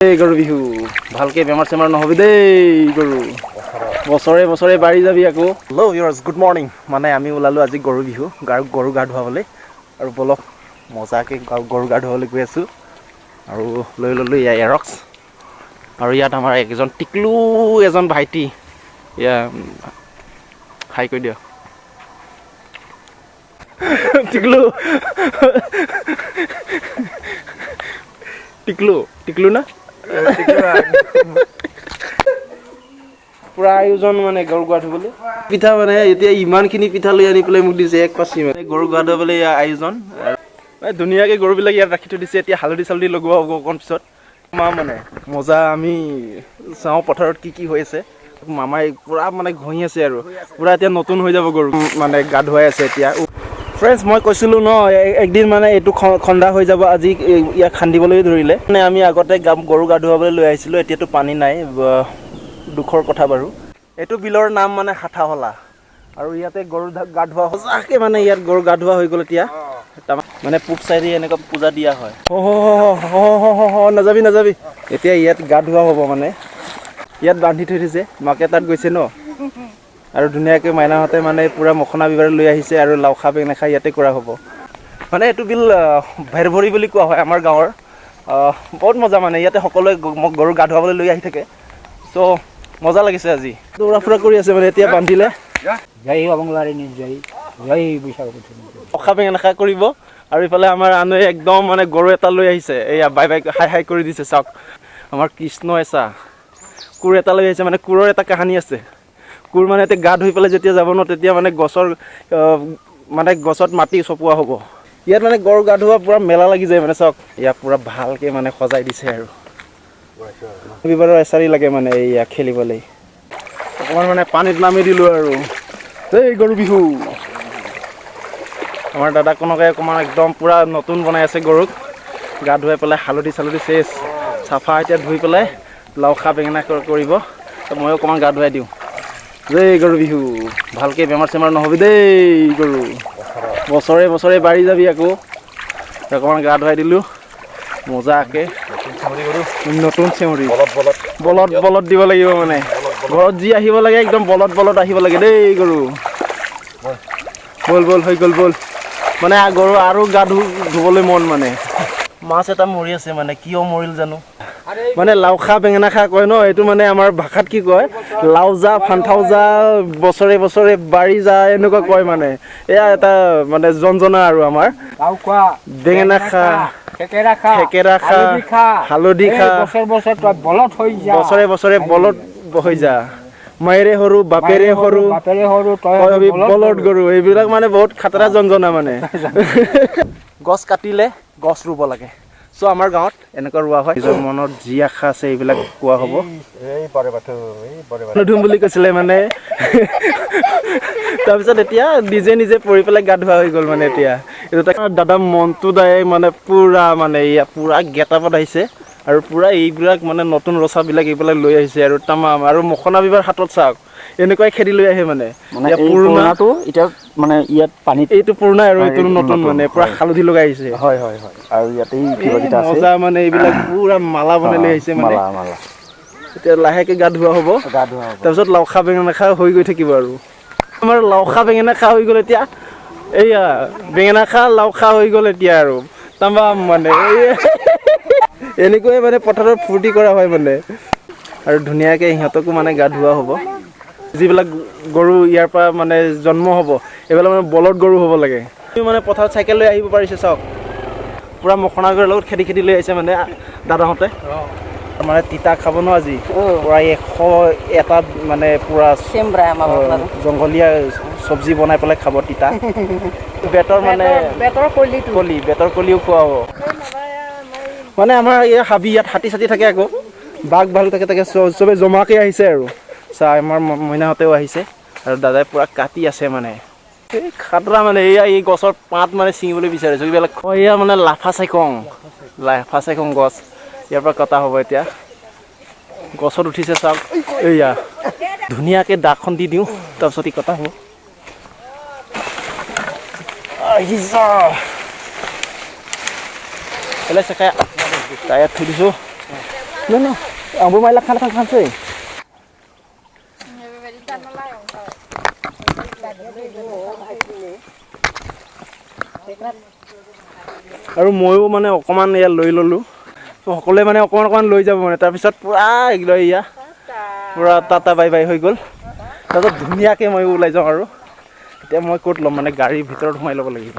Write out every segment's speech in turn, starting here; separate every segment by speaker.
Speaker 1: গৰু বিহু ভালকে বেমাৰ চেমাৰ নহবি দেই গৰু বছৰে বছৰে বাঢ়ি যাবি আকৌ। Hello' viewers, good morning. মানে আমি ওলালোঁ আজি গৰু বিহু গৰু গা ধুৱাবলৈ, আৰু বলক মজাকৈ গৰু গা ধুৱাবলৈ গৈ আছোঁ। আৰু লৈ ল'লোঁ ইয়া এৰক্স, আৰু ইয়াত আমাৰ এজন টিকলু এজন ভাইটি, ইয়া হাই কৰি দিয়ক টিকলু টিকলু টিকলু না পুৰা আয়োজন মানে গৰু গা ধুবলৈ। পিঠা মানে এতিয়া ইমানখিনি পিঠা লৈ আনি পেলাই মোক দিছে এক পাচি, মানে গৰু গা ধুৱাবলৈ ইয়াৰ আয়োজন। ধুনীয়াকৈ গৰুবিলাক ইয়াত ৰাখি থৈ দিছে। এতিয়া হালধি চালধি লগোৱা হ'ব অকণ পিছত। মানে মজা, আমি চাওঁ পথাৰত কি কি হৈ আছে। মামাই পুৰা মানে ঘঁহি আছে আৰু পুৰা এতিয়া নতুন হৈ যাব গৰু, মানে গা ধুৱাই আছে এতিয়া। ফ্ৰেণ্ডছ, মই কৈছিলোঁ ন একদিন মানে এইটো খন্দা হৈ যাব, আজি ইয়াক খান্দিবলৈ ধৰিলে। মানে আমি আগতে গৰু গা ধুৱাবলৈ লৈ আহিছিলোঁ, এতিয়াতো পানী নাই, দুখৰ কথা বাৰু। এইটো বিলৰ নাম মানে হাঠাহলা, আৰু ইয়াতে গৰু গা ধোৱা সঁচাকৈ মানে ইয়াত গৰু গা ধোৱা হৈ গ'ল এতিয়া। মানে পূব চাইডে এনেকুৱা পূজা দিয়া হয়। নাযাবি নাযাবি। এতিয়া ইয়াত গা ধোৱা হ'ব, মানে ইয়াত বান্ধি থৈ দিছে, মাকে তাত গৈছে ন, আৰু ধুনীয়াকৈ মাইনাহঁতে মানে পূৰা মখনা বিবাৰ লৈ আহিছে, আৰু লাও খা বেঙেনা খা ইয়াতে কৰা হ'ব। মানে এইটো বিল ভেৰভৰি বুলি কোৱা হয় আমাৰ গাঁৱৰ। বহুত মজা, মানে ইয়াতে সকলোৱে গৰু গা ধুৱাবলৈ লৈ আহি থাকে। চ' মজা লাগিছে আজি, দৌৰা ফুৰা কৰি আছে মানে এতিয়া বান্ধিলে। অখা বেঙেনা খা কৰিব, আৰু ইফালে আমাৰ আনে একদম মানে গৰু এটা লৈ আহিছে, এয়া বাই বাই হাই হাই কৰি দিছে। চাওক আমাৰ কৃষ্ণ এচা কোৰ এটা লৈ আহিছে, মানে কোৰৰ এটা কাহানী আছে। কোৰ মানে এতিয়া গা ধুই পেলাই যেতিয়া যাব ন, তেতিয়া মানে গছত মাটি চপোৱা হ'ব। ইয়াত মানে গৰু গা ধোৱা পূৰা মেলা লাগি যায় মানে। চাওক ইয়াত পূৰা ভালকৈ মানে সজাই দিছে, আৰু বিবাৰৰ এচাৰি লাগে মানে ইয়াক খেলিবলৈ। অকণমান মানে পানীত নামি দিলোঁ আৰু এই গৰু বিহু। আমাৰ দাদাকনকে অকণমান একদম পূৰা নতুন বনাই আছে গৰুক, গা ধুৱাই পেলাই হালধি চালধি চেচ চাফা এতিয়া ধুই পেলাই লাও খা বেঙেনা কৰিব। ময়ো অকণমান গা ধুৱাই দিওঁ। এই গৰু বিহু ভালকৈ বেমাৰ চেমাৰ নহবি দেই গৰু বছৰে বছৰে বাঢ়ি যাবি আকৌ। অকণমান গা ধুৱাই দিলোঁ মজাকৈ। নতুন চেউৰি বলদ দিব লাগিব, মানে ঘৰত যি আহিব লাগে একদম বলদ আহিব লাগে দেই গৰু। বল হৈ গ'ল বল। মানে গৰু আৰু গা ধুবলৈ মন, মানে মাছ এটা মৰি আছে, মানে কিয় মৰিল জানো। মানে লাও খা বেঙেনা খা কয় ন, এইটো মানে আমাৰ ভাষাত কি কয়, লাও যা ফান্থাও যা বছৰে বছৰে বাঢ়ি যা, এনেকুৱা কয়। মানে এয়া এটা মানে জনজনা আৰু আমাৰ বেঙেনা খা থেকেৰা খা হালধি খা বছৰে বছৰে বলদ হৈ যা, মায়েৰে সৰু বাপেৰে সৰু বলদ গৰু, এইবিলাক মানে বহুত খাতৰা জনজনা মানে। গছ কাটিলে গছ ৰুব লাগে। চ' আমাৰ গাঁৱত এনেকুৱা ৰোৱা হয়। নিজৰ মনত যি আশা আছে এইবিলাক কোৱা হ'ব। নুধুম বুলি কৈছিলে মানে তাৰপিছত এতিয়া নিজে নিজে পৰি পেলাই গা ধোৱা হৈ গ'ল। মানে এতিয়া এইটো দাদা মনটো দাই মানে পূৰা মানে ইয়াত পূৰা গেটাপত আহিছে, আৰু পূৰা এইবিলাক মানে নতুন ৰচাবিলাক এইবিলাক লৈ আহিছে, আৰু তামাম আৰু মখনা বিবাৰ হাতত চাওক এনেকুৱাই খেদি লৈ আহে। মানে পুৰণাটো এতিয়া মানে ইয়াত পানীত, এইটো পুৰণা আৰু এইটো নতুন, মানে পুৰা হালধি লগাই আহিছে। হয় হয় হয়, আৰু ইয়াতে মজা মানে এইবিলাক পুৰা মালা বনাই লৈ আহিছে। মানে এতিয়া লাহেকৈ গা ধোৱা হ'ব, তাৰপিছত লাও খা বেঙেনা খা হৈ গৈ থাকিব। আৰু আমাৰ লাও খা বেঙেনা খা হৈ গ'ল এতিয়া, এইয়া বেঙেনা খা লাও খা হৈ গ'ল এতিয়া, আৰু তামাম মানে এনেকুৱাই মানে পথাৰত ফূৰ্তি কৰা হয় মানে। আৰু ধুনীয়াকৈ সিহঁতকো মানে গা ধুওৱা হ'ব। যিবিলাক গৰু ইয়াৰ পৰা মানে জন্ম হ'ব, এইবিলাক মানে বলদ গৰু হ'ব লাগে। মানে পথাৰত চাইকেল লৈ আহিব পাৰিছে, চাওক পূৰা মখনাৰ লগত খেদি লৈ আহিছে মানে দাদাহঁতে। মানে তিতা খাব ন আজি, পূৰা 100 এটা মানে পূৰা জংঘলীয়া চব্জি বনাই পেলাই খাব তিতা। বেতৰ মানে বেতৰ কলিও খোৱা হ'ব। মানে আমাৰ এই ইয়াত হাতী চাতী থাকে, আকৌ বাঘ ভালু থাকে, চবে জমাকৈ আহিছে। আৰু চাহ আমাৰ মইনাহঁতেও আহিছে, আৰু দাদাই পূৰা কাটি আছে। মানে এই খাতৰা মানে এয়া এই গছৰ পাত মানে ছিঙিবলৈ বিচাৰিছোঁ এইবিলাক। এয়া মানে লাফা চাইকং গছ, ইয়াৰ পৰা কটা হ'ব। এতিয়া গছত উঠিছে, চাওক এয়া ধুনীয়াকৈ দাখন দি দিওঁ, তাৰপিছত ই কটা হ'ব। টায়াৰত থৈ দিছোঁ। No. Ambo mai lakhan sih. আৰু ময়ো মানে অকমান ইয়া লৈ ললো সকলে মানে অকমান লৈ যাব মানে তাৰ পিছত পুৰা একদম ইয়া পুৰা টাটা বাই বাই হৈ গল তাৰপিছত ধুনীয়াকে মই ওলাই যাওঁ আৰু এতিয়া মই ক'ত ল'ম মানে গাড়ীৰ ভিতৰত সোমাই ল'ব লাগিব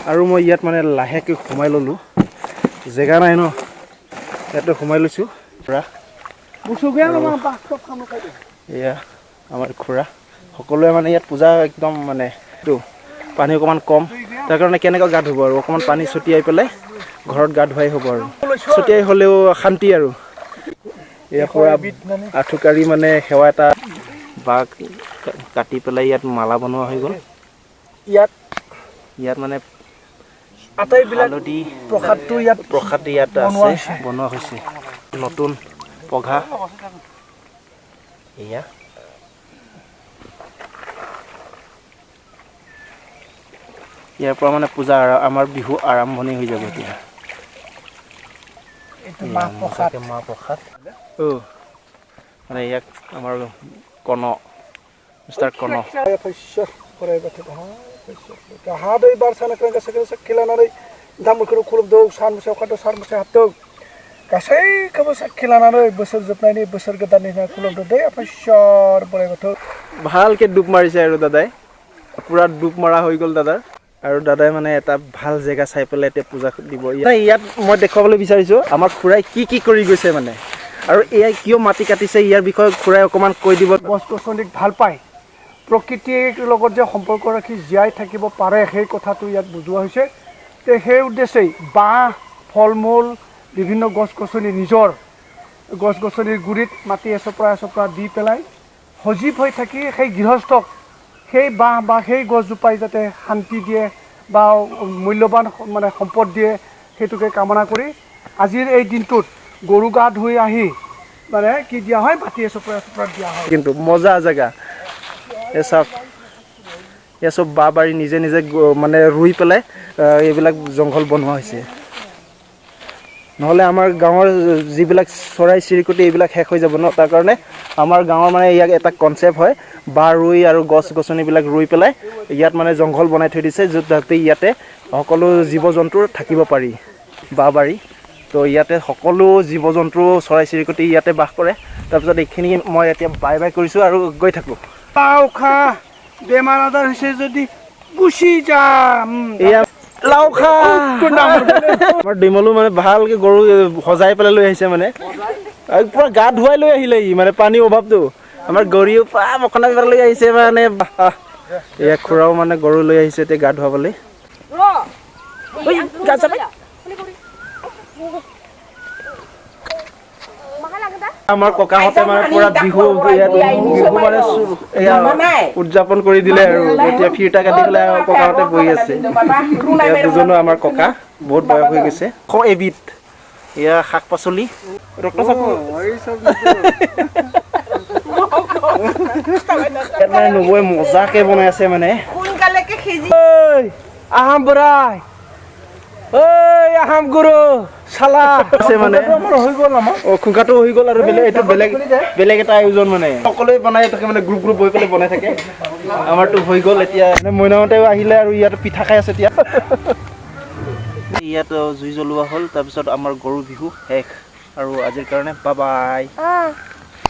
Speaker 1: আৰু মই ইয়াত মানে লাহেকে সোমাই ললো জেগা নাই ন ইয়াতে সোমাই লৈছো পুৰা এয়া আমাৰ খুৰা সকলোৱে মানে ইয়াত পূজা একদম মানে এইটো পানী অকমান কম তাৰ কাৰণে কেনেকৈ গা ধুব আৰু অকমান পানী ছটিয়াই পেলাই ঘৰত গা ধুৱাই হ'ব আৰু ছটিয়াই হ'লেও শান্তি আৰু এয়া পুৰা আঠুকাৰি মানে সেৱা এটা বাঘ কাটি পেলাই ইয়াত মালা বনোৱা হৈ গ'ল ইয়াত মানে হালধি প্ৰসাদ ইয়াত আছে বনোৱা হৈছে নতুন পঘা এয়া ইয়াৰ পৰা মানে পূজা আমাৰ বিহু আৰম্ভণি হৈ যাব এতিয়া মাহ প্ৰসাদ মানে ইয়াক আমাৰ কণ মিষ্টাৰ কণ हादै बार साना क्रंगा सकल सखिलानानै दामुखौ खुलुमदौ सान मुसाव खादौ सान मुसा हाबदौ गासैखौबो सखिलानानै बोसोर जोबनायनि बोसोर गोदाननि खुलुमदौ दे आफाश्वर बोराइ बाथौ ভালকে ডুব মাৰিছে আৰু দাদাই পুৰা ডুব মাৰা হৈ গ'ল দাদাৰ আৰু দাদাই মানে এটা ভাল জেগা চাই পেলাই এতিয়া পূজা দিব ইয়াত মই দেখাবলৈ বিচাৰিছো আমাৰ খুৰাই কি কৰি গৈছে মানে আৰু এয়াই কিয় মাটি কাটিছে ইয়াৰ বিষয়ে খুৰাই অকমান কৈ দিব গছ গছনিক ভাল পায় প্ৰকৃতিৰ লগত যে সম্পৰ্ক ৰাখি জীয়াই থাকিব পাৰে সেই কথাটো ইয়াত বুজোৱা হৈছে তে সেই উদ্দেশ্যেই বাঁহ ফল মূল বিভিন্ন গছ গছনি নিজৰ গছ গছনিৰ গুৰিত মাটি এচপৰা দি পেলাই সজীৱ হৈ থাকি সেই গৃহস্থক সেই বাঁহ বা সেই গছজোপাই যাতে শান্তি দিয়ে বা মূল্যৱান মানে সম্পদ দিয়ে সেইটোকে কামনা কৰি আজিৰ এই দিনটোত গৰু গা ধুই আহি মানে কি দিয়া হয় মাটি এচপৰা দিয়া হয় কিন্তু মজা জেগা এ সব বাবাৰী নিজে মানে ৰুই পেলাই এইবিলাক জংঘল বনোৱা হৈছে নহলে আমাৰ গাঁৱৰ যিবিলাক চৰাই চিৰিকটি এইবিলাক শেষ হৈ যাব ন তাৰ কাৰণে আমাৰ গাঁৱৰ মানে ইয়াক এটা কনসেপ্ট হয় বা ৰুই আৰু গছ গছনিবিলাক ৰুই পেলাই ইয়াত মানে জংঘল বনাই থৈ দিছে যাতে ইয়াতে সকলো জীৱ জন্তু থাকিব পাৰি বাবাৰী তো ইয়াতে সকলো জীৱ জন্তু চৰাই চিৰিকটি ইয়াতে বাস কৰে তাৰপিছত এইখিনি মই এতিয়া বাই বাই কৰিছো আৰু গৈ থাকো লাউখা বেমাৰ আজাৰ হৈছে যদি গুচি যাম এয়া লাউখা আমাৰ ডিমলু মানে ভালকে গৰু সজাই পেলাই লৈ আহিছে মানে পুৰা গা ধুৱাই লৈ আহিলে মানে পানীৰ অভাৱটো আমাৰ গৰুও মখনা লৈ আহিছে মানে এয়া খুৰাও মানে গৰু লৈ আহিছে এতিয়া গা ধুৱাবলৈ আমাৰ ককাহঁতে মানে পুৰা বিহু মানে উদযাপন কৰি দিলে আৰু এতিয়া ফিৰটা কাটি পেলাই ককাহঁতে বহি আছে দুজনো আমাৰ ককা বহুত বয়স হৈ গৈছে এবিধ এয়া শাক পাচলি নবৈ মজাকে বনাই আছে মানে আহাম বৰাই আহাম গুৰু চালা আছে মানে হৈ গ'ল আমাৰ খুকাটো হৈ গ'ল আৰু এইটো বেলেগ এটা আয়োজন মানে সকলোৱে বনাই থাকে মানে গ্ৰুপ হৈ পেলাই বনাই থাকে আমাৰতো হৈ গ'ল এতিয়া মইনাহঁতেও আহিলে আৰু ইয়াত পিঠা খাই আছে এতিয়া ইয়াত জুই জ্বলোৱা হ'ল তাৰপিছত আমাৰ গৰু বিহু শেষ আৰু আজিৰ কাৰণে বাই বাই